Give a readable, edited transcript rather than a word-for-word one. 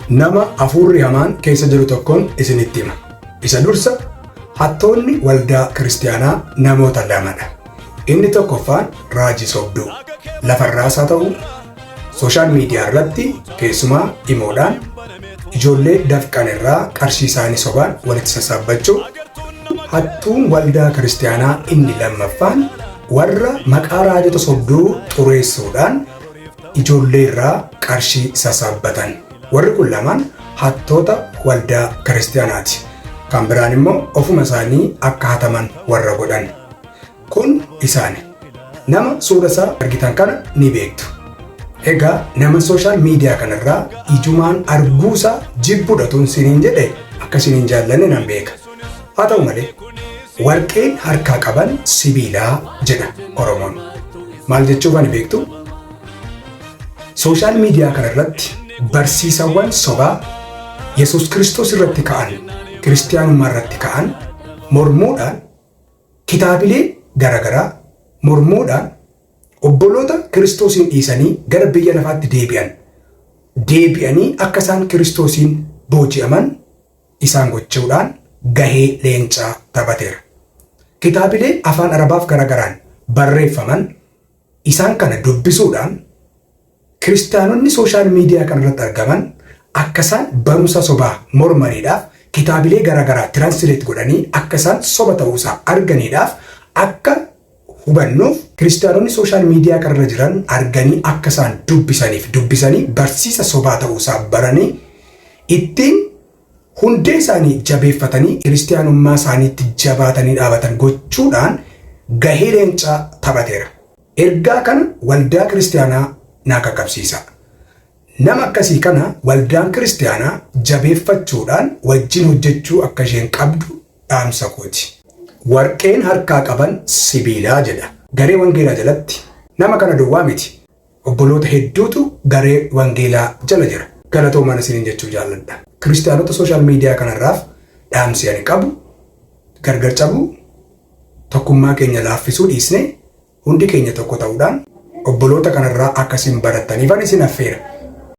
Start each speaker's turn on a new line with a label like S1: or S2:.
S1: nama afurri hamaan keessa jiru tokkoon isinitti hima. Isa dursa hattoonni waldaa kiristaanaa namoota lamadha. Inni tokkoffaan raajii sobduu lafarraas haa ta'u sooshaal miidiyaa irratti keessumaa imoodhaan ijoollee dafqan irraa qarshii isaanii sobaan walitti sassaabbachuu. Hattuun waldaa kiristaanaa inni lammaffaan warra maqaa raajota sobduu xureessuudhaan ijoollee irraa qarshii sassaabbatan. Warri kun lamaan hattoota waldaa kiristaanaati. Kan biraan immoo ofuma isaanii akka hataman warra godhan. Kun isaani. Nama suura isaa argitan kana ni beektu. Egaa nama sooshaal miidiyaa kanarraa ijumaan arguusaa jibbuudhatuun siniin jedhe akka siniin jaallanne nan beeka. Haa ta'u malee warqeen harkaa qaban sibiilaa jedha Oromoon. Maal jechuuf ani beektu? Sooshaal miidiyaa kanarratti barsiisawwan sobaa Yesuus Kiristoos irratti ka'an, kiristaanummaa irratti ka'an mormuudhaan kitaabilee garaagaraa mormuudhaan obboloota Kiristoosiin dhiisanii gara biyya lafaatti deebi'anii akka isaan Kiristoosiin booji'aman isaan gochuudhaan gahee leencaa taphateera. Kitaabilee afaan Arabaaf garagaraan barreeffaman isaan kana dubbisuudhaan kiristaanonni sooshaal miidiyaa kanarratti argaman akka isaan barumsa sobaa mormaniidhaaf kitaabilee garagaraa tiraansileet godhanii akka isaan soba ta'uusaa arganiidhaaf akka hubannuuf kiristaanonni sooshaal miidiyaa kanarra jiran arganii akka isaan dubbisanii barsiisa sobaa ta'uusaa baranii ittiin hundee isaanii jabeeffatanii kiristaanummaa isaaniitti jabaatanii dhaabatan gochuudhaan gahee leencaa taphateera. Ergaa kana waldaa kiristaanaa naa qaqqabsiisa. Nama akkasii kana waldaan kiristaanaa jabeeffachuudhaan wajjin hojjechuu akka isheen qabdu dhaamsa kooti. Warqeen harkaa qaban sibiilaa jedha. Garee wangeelaa jalatti nama kana duwwaa miti. Obboloota hedduutu garee wangeelaa jala jira. Galatoomaa isiniin jechuu jaalladha. Kiristaanota sooshaal miidiyaa kanarraaf dhaamsi ani qabu gargar cabuu tokkummaa keenya laaffisuu dhiisnee hundi keenya tokko ta'uudhaan obboloota kanarraa akkasiin barattaniif ani isin affeera.